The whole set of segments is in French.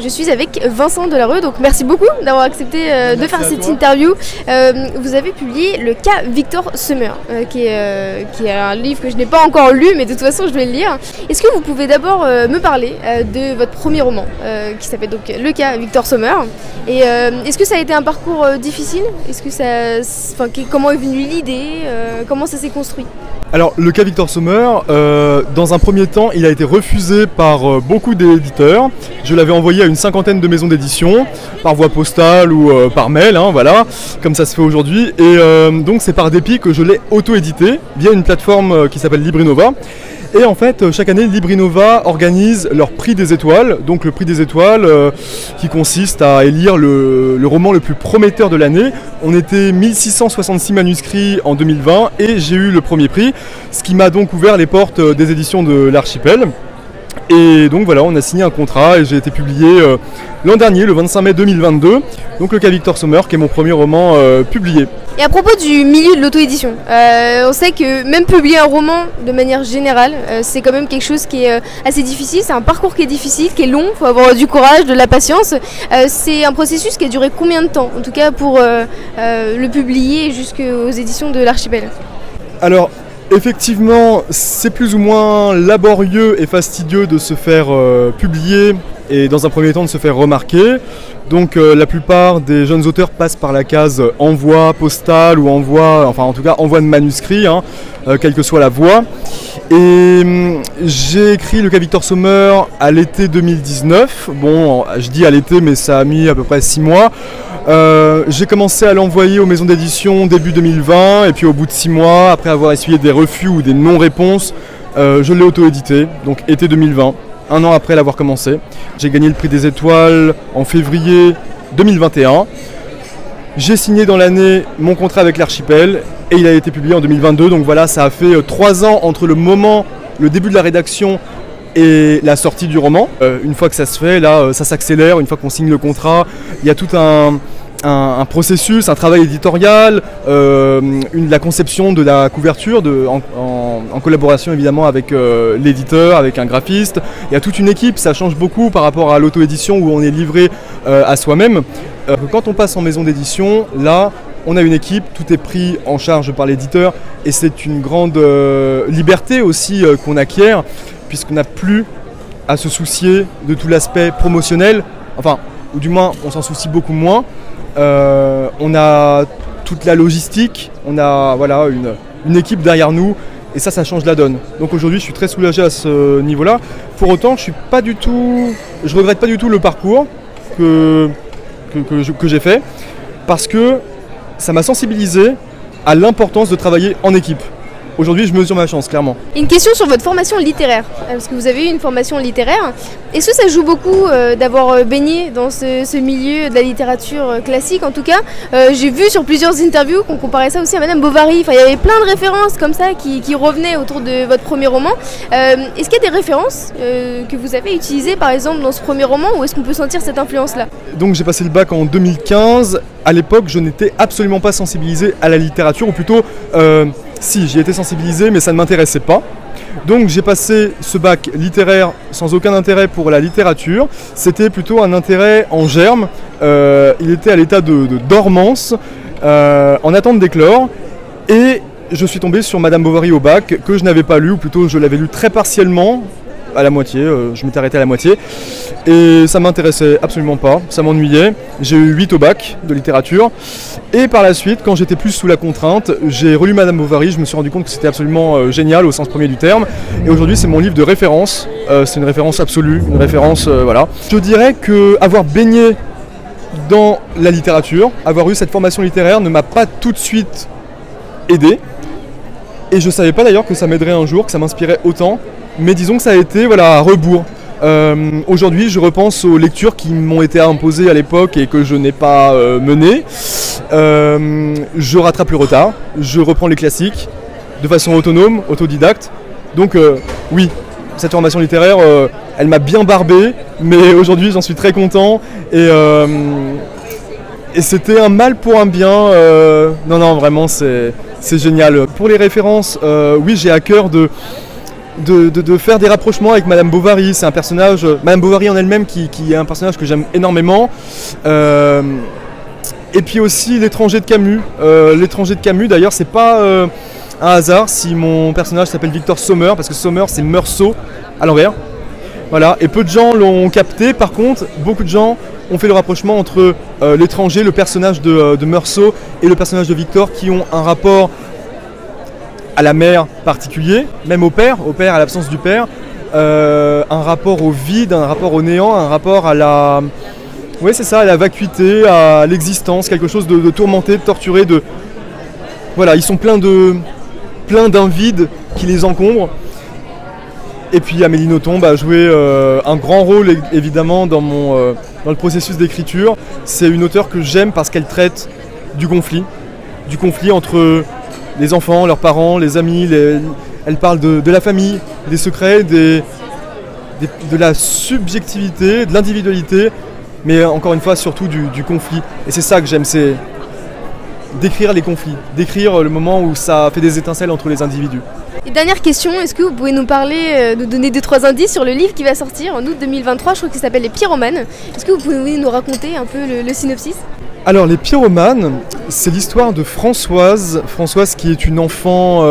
Je suis avec Vincent Delarue, donc merci beaucoup d'avoir accepté de faire cette interview. Vous avez publié Le cas Victor Summer, qui est un livre que je n'ai pas encore lu, mais de toute façon je vais le lire. Est-ce que vous pouvez d'abord me parler de votre premier roman, qui s'appelle donc Le cas Victor Summer, et est-ce que ça a été un parcours difficile? Comment est venue l'idée? Comment ça s'est construit? Alors, Le cas Victor Summer, dans un premier temps, il a été refusé par beaucoup d'éditeurs. Je l'avais envoyé à une cinquantaine de maisons d'édition, par voie postale ou par mail, voilà, comme ça se fait aujourd'hui. Et donc, c'est par dépit que je l'ai auto-édité via une plateforme qui s'appelle Librinova. Et en fait, chaque année, Librinova organise leur prix des étoiles. Donc le prix des étoiles qui consiste à élire le roman le plus prometteur de l'année. On était 1666 manuscrits en 2020 et j'ai eu le premier prix, ce qui m'a donc ouvert les portes des éditions de l'Archipel. Et donc voilà, on a signé un contrat et j'ai été publié l'an dernier, le 25 mai 2022. Donc Le cas Victor Summer, qui est mon premier roman publié. Et à propos du milieu de l'auto-édition, on sait que même publier un roman de manière générale, c'est quand même quelque chose qui est assez difficile. C'est un parcours qui est difficile, qui est long, il faut avoir du courage, de la patience. C'est un processus qui a duré combien de temps, en tout cas pour le publier jusqu'aux éditions de l'Archipel? Alors, effectivement, c'est plus ou moins laborieux et fastidieux de se faire publier et dans un premier temps de se faire remarquer. Donc la plupart des jeunes auteurs passent par la case envoi postal ou envoi de manuscrit, quelle que soit la voie. Et j'ai écrit Le cas Victor Summer à l'été 2019. Bon, je dis à l'été, mais ça a mis à peu près 6 mois. J'ai commencé à l'envoyer aux maisons d'édition début 2020 et puis au bout de 6 mois, après avoir essuyé des refus ou des non-réponses, je l'ai auto-édité, donc été 2020, un an après l'avoir commencé. J'ai gagné le prix des étoiles en février 2021. J'ai signé dans l'année mon contrat avec l'Archipel et il a été publié en 2022, donc voilà, ça a fait 3 ans entre le début de la rédaction et la sortie du roman. Une fois que ça se fait, là, ça s'accélère. Une fois qu'on signe le contrat, il y a tout un processus, un travail éditorial, la conception de la couverture en collaboration évidemment avec l'éditeur, avec un graphiste. Il y a toute une équipe, ça change beaucoup par rapport à l'auto-édition où on est livré à soi-même. Quand on passe en maison d'édition, là, on a une équipe, tout est pris en charge par l'éditeur et c'est une grande liberté aussi qu'on acquiert, puisqu'on n'a plus à se soucier de tout l'aspect promotionnel, ou du moins on s'en soucie beaucoup moins. On a toute la logistique, on a une équipe derrière nous et ça change la donne. Donc aujourd'hui je suis très soulagé à ce niveau-là. Pour autant je regrette pas du tout le parcours que j'ai fait, parce que ça m'a sensibilisé à l'importance de travailler en équipe. Aujourd'hui, je mesure ma chance, clairement. Une question sur votre formation littéraire, parce que vous avez eu une formation littéraire. Est-ce que ça joue beaucoup d'avoir baigné dans ce milieu de la littérature classique? En tout cas, j'ai vu sur plusieurs interviews qu'on comparait ça aussi à Madame Bovary. Il y avait plein de références comme ça qui revenaient autour de votre premier roman. Est-ce qu'il y a des références que vous avez utilisées, par exemple, dans ce premier roman, ou est-ce qu'on peut sentir cette influence-là? Donc j'ai passé le bac en 2015. À l'époque, je n'étais absolument pas sensibilisé à la littérature, ou plutôt... Si, j'y étais sensibilisé, mais ça ne m'intéressait pas. Donc j'ai passé ce bac littéraire sans aucun intérêt pour la littérature. C'était plutôt un intérêt en germe. Il était à l'état de dormance, en attente d'éclore. Et je suis tombé sur Madame Bovary au bac, que je n'avais pas lu, ou plutôt je l'avais lu très partiellement, à la moitié, je m'étais arrêté à la moitié. Et ça m'intéressait absolument pas, ça m'ennuyait. J'ai eu 8 au bac de littérature. Et par la suite, quand j'étais plus sous la contrainte, j'ai relu Madame Bovary, je me suis rendu compte que c'était absolument génial au sens premier du terme. Et aujourd'hui, c'est mon livre de référence, c'est une référence absolue, une référence, voilà. Je dirais qu'avoir baigné dans la littérature, avoir eu cette formation littéraire ne m'a pas tout de suite aidé. Et je savais pas d'ailleurs que ça m'aiderait un jour, que ça m'inspirait autant. Mais disons que ça a été à rebours. Aujourd'hui, je repense aux lectures qui m'ont été imposées à l'époque et que je n'ai pas menées. Je rattrape le retard, je reprends les classiques de façon autonome, autodidacte. Donc oui, cette formation littéraire, elle m'a bien barbé, mais aujourd'hui j'en suis très content. Et c'était un mal pour un bien. Non, vraiment, c'est génial. Pour les références, oui, j'ai à cœur de faire des rapprochements avec Madame Bovary. C'est un personnage, Madame Bovary en elle-même qui est un personnage que j'aime énormément. Et puis aussi L'étranger de Camus. L'étranger de Camus d'ailleurs c'est pas un hasard si mon personnage s'appelle Victor Sommer, parce que Sommer c'est Meursault à l'envers. Voilà, et peu de gens l'ont capté, par contre beaucoup de gens ont fait le rapprochement entre l'étranger, le personnage de Meursault, et le personnage de Victor, qui ont un rapport à la mère particulier, même au père à l'absence du père, un rapport au vide, un rapport au néant, un rapport à la... Oui, c'est ça, à la vacuité, à l'existence, quelque chose de tourmenté, de torturé, de... Voilà, ils sont pleins d'un vide qui les encombre. Et puis Amélie Nothomb a joué un grand rôle évidemment dans le processus d'écriture. C'est une auteure que j'aime parce qu'elle traite du conflit entre les enfants, leurs parents, les amis. Elle parle de la famille, des secrets, de la subjectivité, de l'individualité, mais encore une fois surtout du conflit. Et c'est ça que j'aime, c'est décrire les conflits, décrire le moment où ça fait des étincelles entre les individus. Et dernière question, est-ce que vous pouvez nous parler, nous donner 2-3 indices sur le livre qui va sortir en août 2023, je crois qu'il s'appelle Les Pyromanes. Est-ce que vous pouvez nous raconter un peu le synopsis ? Alors Les Pyromanes, c'est l'histoire de Françoise qui est une enfant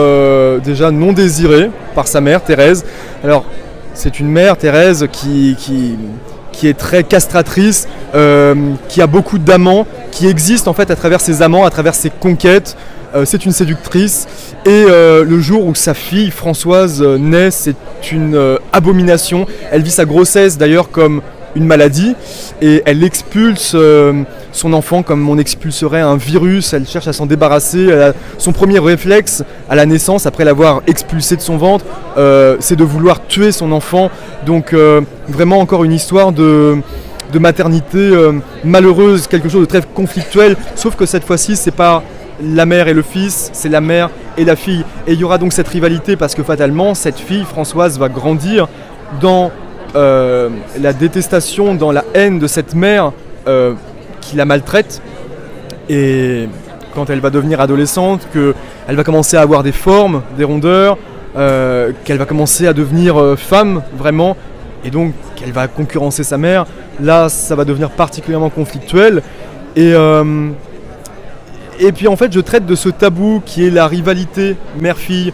déjà non désirée par sa mère Thérèse. Alors c'est une mère Thérèse qui est très castratrice, qui a beaucoup d'amants, qui existe en fait à travers ses amants, à travers ses conquêtes. C'est une séductrice et le jour où sa fille Françoise naît, c'est une abomination. Elle vit sa grossesse d'ailleurs comme une maladie et elle expulse son enfant comme on expulserait un virus. Elle cherche à s'en débarrasser. Son premier réflexe à la naissance, après l'avoir expulsé de son ventre, c'est de vouloir tuer son enfant. Donc vraiment encore une histoire de maternité malheureuse, quelque chose de très conflictuel, sauf que cette fois-ci c'est pas la mère et le fils, c'est la mère et la fille. Et il y aura donc cette rivalité parce que fatalement cette fille Françoise va grandir dans la détestation, dans la haine de cette mère qui la maltraite. Et quand elle va devenir adolescente, qu'elle va commencer à avoir des formes, des rondeurs, qu'elle va commencer à devenir femme vraiment, et donc qu'elle va concurrencer sa mère, là ça va devenir particulièrement conflictuel. Et puis en fait je traite de ce tabou qui est la rivalité mère-fille.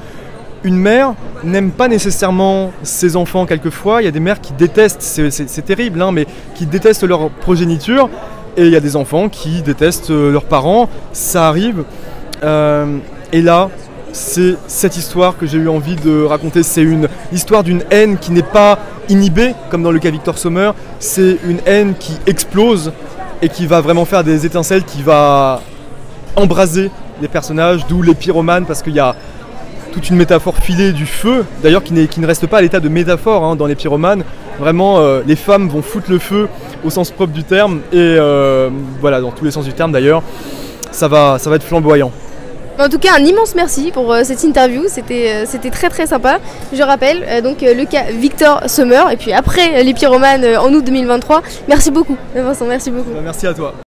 Une mère n'aime pas nécessairement ses enfants quelquefois, il y a des mères qui détestent, c'est terrible, hein, mais qui détestent leur progéniture, et il y a des enfants qui détestent leurs parents, ça arrive. Et là, c'est cette histoire que j'ai eu envie de raconter, c'est une histoire d'une haine qui n'est pas inhibée, comme dans le cas Victor Sommer, c'est une haine qui explose et qui va vraiment faire des étincelles, qui va embraser les personnages, d'où les pyromanes, parce qu'il y a toute une métaphore filée du feu, d'ailleurs qui ne reste pas à l'état de métaphore hein, dans les pyromanes. Vraiment, les femmes vont foutre le feu au sens propre du terme, et voilà, dans tous les sens du terme d'ailleurs, ça va être flamboyant. En tout cas, un immense merci pour cette interview, c'était très très sympa. Je rappelle donc le cas Victor Sommer, et puis après les pyromanes en août 2023. Merci beaucoup Vincent, merci beaucoup. Merci à toi.